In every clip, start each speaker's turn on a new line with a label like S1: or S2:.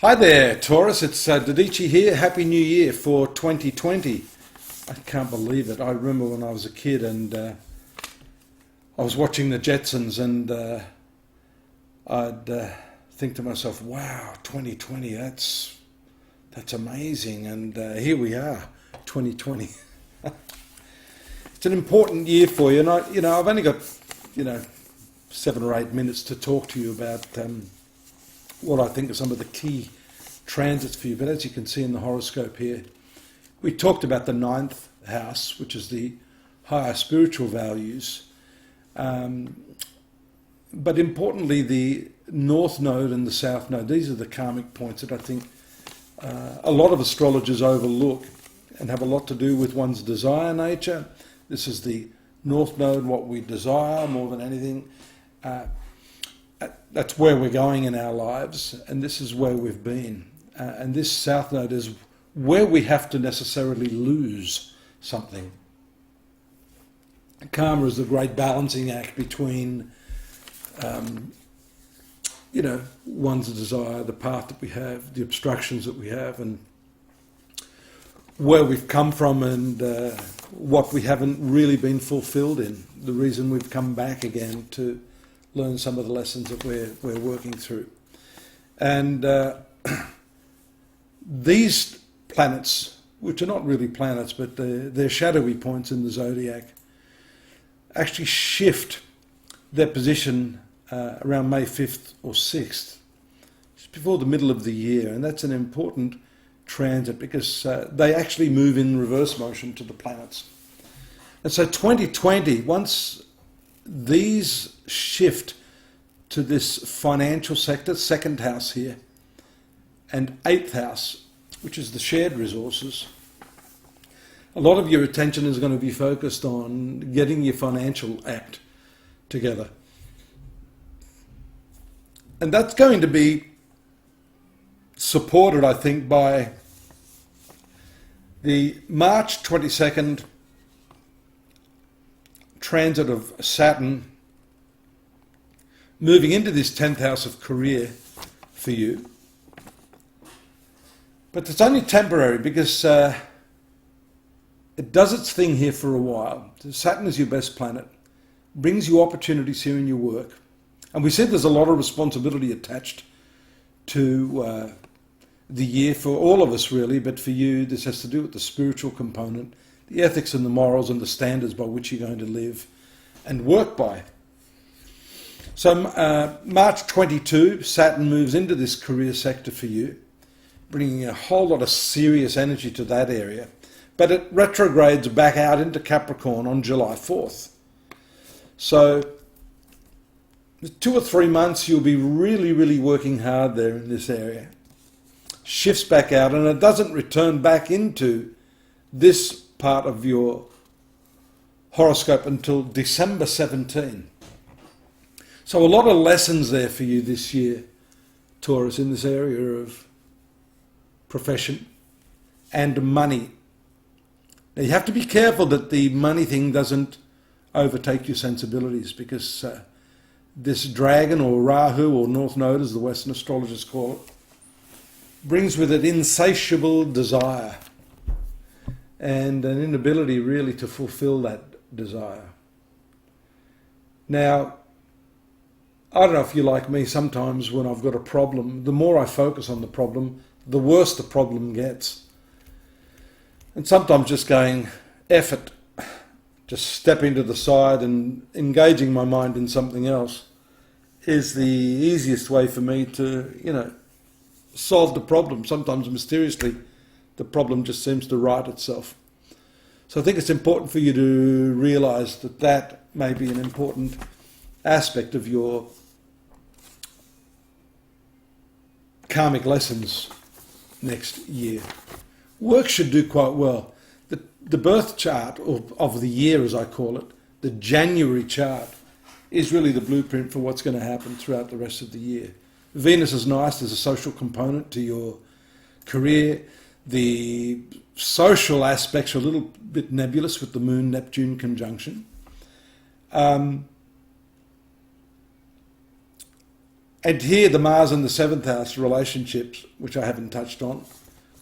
S1: Hi there, Taurus. It's Dadhichi here. Happy New Year for 2020. I can't believe it. I remember when I was a kid and I was watching the Jetsons and I'd think to myself, wow, 2020, that's amazing. And here we are, 2020. It's an important year for you. And I've only got, 7 or 8 minutes to talk to you about what I think are some of the key transits for you. But as you can see in the horoscope here, we talked about the 9th house, which is the higher spiritual values. But importantly, the North Node and the South Node, these are the karmic points that I think a lot of astrologers overlook and have a lot to do with one's desire nature. This is the North Node, what we desire more than anything. That's where we're going in our lives, and this is where we've been. And this South Node is where we have to necessarily lose something. Karma is the great balancing act between, one's desire, the path that we have, the obstructions that we have, and where we've come from and what we haven't really been fulfilled in. The reason we've come back again to learn some of the lessons that we're working through. And these planets, which are not really planets, but they're shadowy points in the zodiac, actually shift their position around May 5th or 6th, just before the middle of the year. And that's an important transit because they actually move in reverse motion to the planets. And so 2020, once these shift to this financial sector, 2nd house here, and 8th house, which is the shared resources, a lot of your attention is going to be focused on getting your financial act together. And that's going to be supported, I think, by the March 22nd transit of Saturn moving into this 10th house of career for you. But it's only temporary because it does its thing here for a while. Saturn is your best planet, brings you opportunities here in your work. And we said there's a lot of responsibility attached to the year for all of us really, but for you this has to do with the spiritual component, the ethics and the morals and the standards by which you're going to live and work by. So March 22, Saturn moves into this career sector for you, bringing a whole lot of serious energy to that area. But it retrogrades back out into Capricorn on July 4th. So 2 or 3 months you'll be really, really working hard there in this area. Shifts back out and it doesn't return back into this part of your horoscope until December 17. So a lot of lessons there for you this year, Taurus, in this area of profession and money. Now you have to be careful that the money thing doesn't overtake your sensibilities because this dragon or Rahu or North Node, as the Western astrologers call it, brings with it insatiable desire and an inability really to fulfill that desire. Now, I don't know if you're like me, sometimes when I've got a problem, the more I focus on the problem, the worse the problem gets. And sometimes just going, F it, just stepping to the side and engaging my mind in something else is the easiest way for me to, solve the problem. Sometimes mysteriously, the problem just seems to right itself. So I think it's important for you to realise that that may be an important aspect of your karmic lessons next year. Work should do quite well. The birth chart of the year, as I call it, the January chart, is really the blueprint for what's going to happen throughout the rest of the year. Venus is nice. There's a social component to your career. The social aspects are a little bit nebulous with the Moon-Neptune conjunction. And here the Mars in the 7th house, relationships, which I haven't touched on,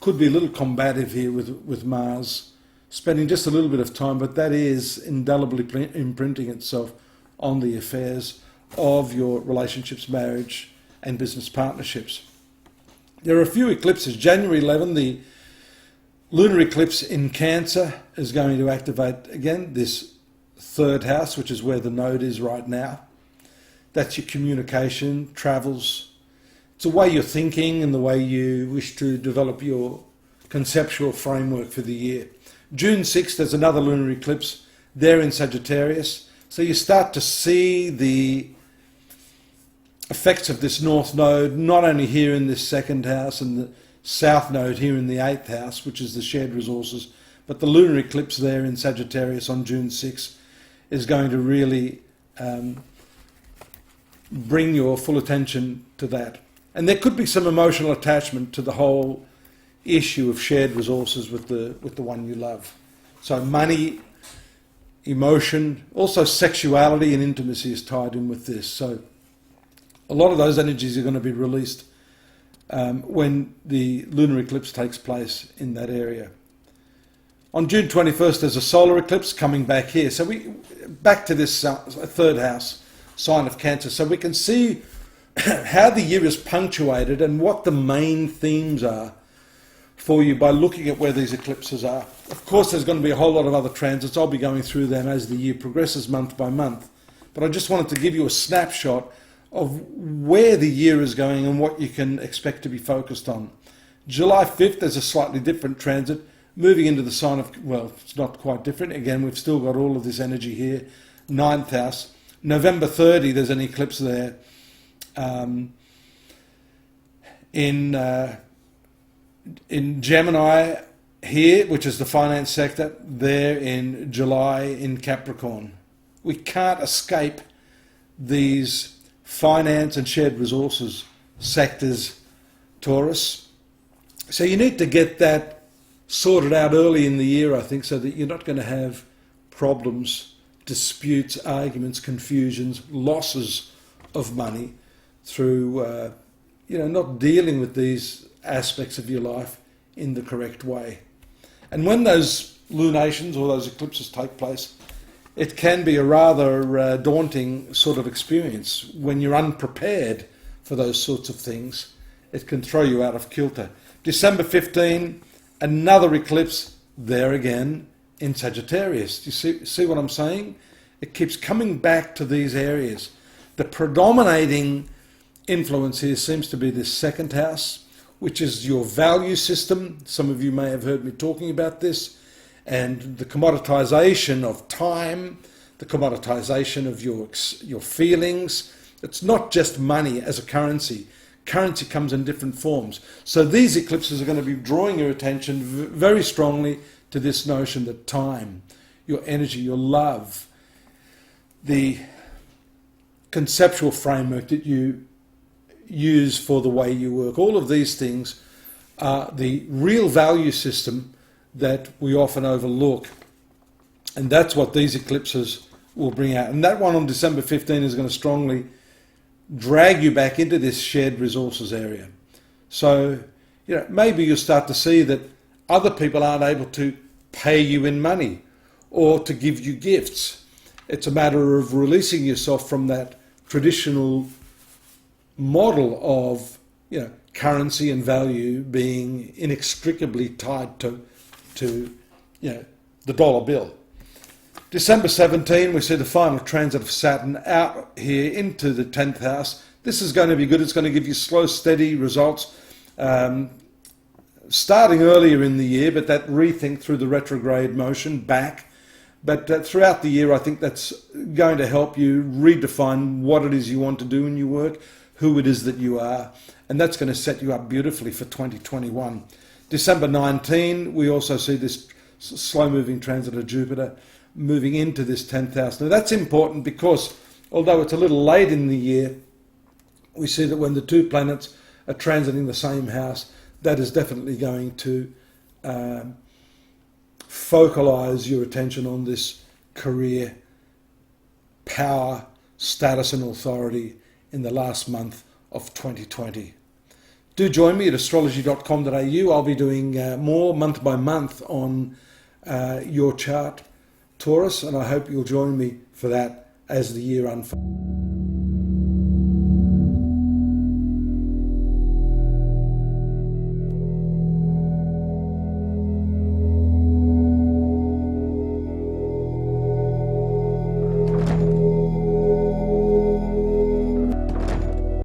S1: could be a little combative here with Mars, spending just a little bit of time, but that is indelibly imprinting itself on the affairs of your relationships, marriage and business partnerships. There are a few eclipses. January 11, the lunar eclipse in Cancer is going to activate again this 3rd house, which is where the node is right now. That's your communication, travels. It's the way you're thinking and the way you wish to develop your conceptual framework for the year. June 6th, there's another lunar eclipse there in Sagittarius. So you start to see the effects of this North Node, not only here in this 2nd house and the South Node here in the 8th house, which is the shared resources, but the lunar eclipse there in Sagittarius on June 6th is going to really bring your full attention to that. And there could be some emotional attachment to the whole issue of shared resources with the one you love. So money, emotion, also sexuality and intimacy is tied in with this. So a lot of those energies are going to be released when the lunar eclipse takes place in that area. On June 21st, there's a solar eclipse coming back here. So back to this 3rd house, sign of Cancer. So we can see how the year is punctuated and what the main themes are for you by looking at where these eclipses are. Of course, there's going to be a whole lot of other transits. I'll be going through them as the year progresses month by month. But I just wanted to give you a snapshot of where the year is going and what you can expect to be focused on. July 5th, there's a slightly different transit, moving into the sign of, well, it's not quite different. Again, we've still got all of this energy here. 9th house. November 30, there's an eclipse there in Gemini here, which is the finance sector, there in July in Capricorn. We can't escape these finance and shared resources sectors, Taurus. So you need to get that sorted out early in the year, I think, so that you're not going to have problems, disputes, arguments, confusions, losses of money through, not dealing with these aspects of your life in the correct way. And when those lunations or those eclipses take place, it can be a rather daunting sort of experience. When you're unprepared for those sorts of things, it can throw you out of kilter. December 15, another eclipse there again in Sagittarius. Do you see what I'm saying? It keeps coming back to these areas. The predominating influence here seems to be this 2nd house, which is your value system. Some of you may have heard me talking about this. And the commoditization of time, the commoditization of your feelings. It's not just money as a currency. Currency comes in different forms. So these eclipses are going to be drawing your attention very strongly to this notion that time, your energy, your love, the conceptual framework that you use for the way you work, all of these things are the real value system that we often overlook. And that's what these eclipses will bring out. And that one on December 15 is going to strongly drag you back into this shared resources area. So, maybe you'll start to see that other people aren't able to pay you in money or to give you gifts. It's a matter of releasing yourself from that traditional model of, currency and value being inextricably tied to the dollar bill. December 17, we see the final transit of Saturn out here into the 10th house. This is going to be good. It's going to give you slow, steady results, starting earlier in the year, but that rethink through the retrograde motion back. But throughout the year, I think that's going to help you redefine what it is you want to do in your work, who it is that you are, and that's going to set you up beautifully for 2021. December 19, we also see this slow-moving transit of Jupiter moving into this 10th house. Now that's important because, although it's a little late in the year, we see that when the two planets are transiting the same house, that is definitely going to focalize your attention on this career, power, status and authority in the last month of 2020. Do join me at astrology.com.au. I'll be doing more month by month on your chart, Taurus, and I hope you'll join me for that as the year unfolds.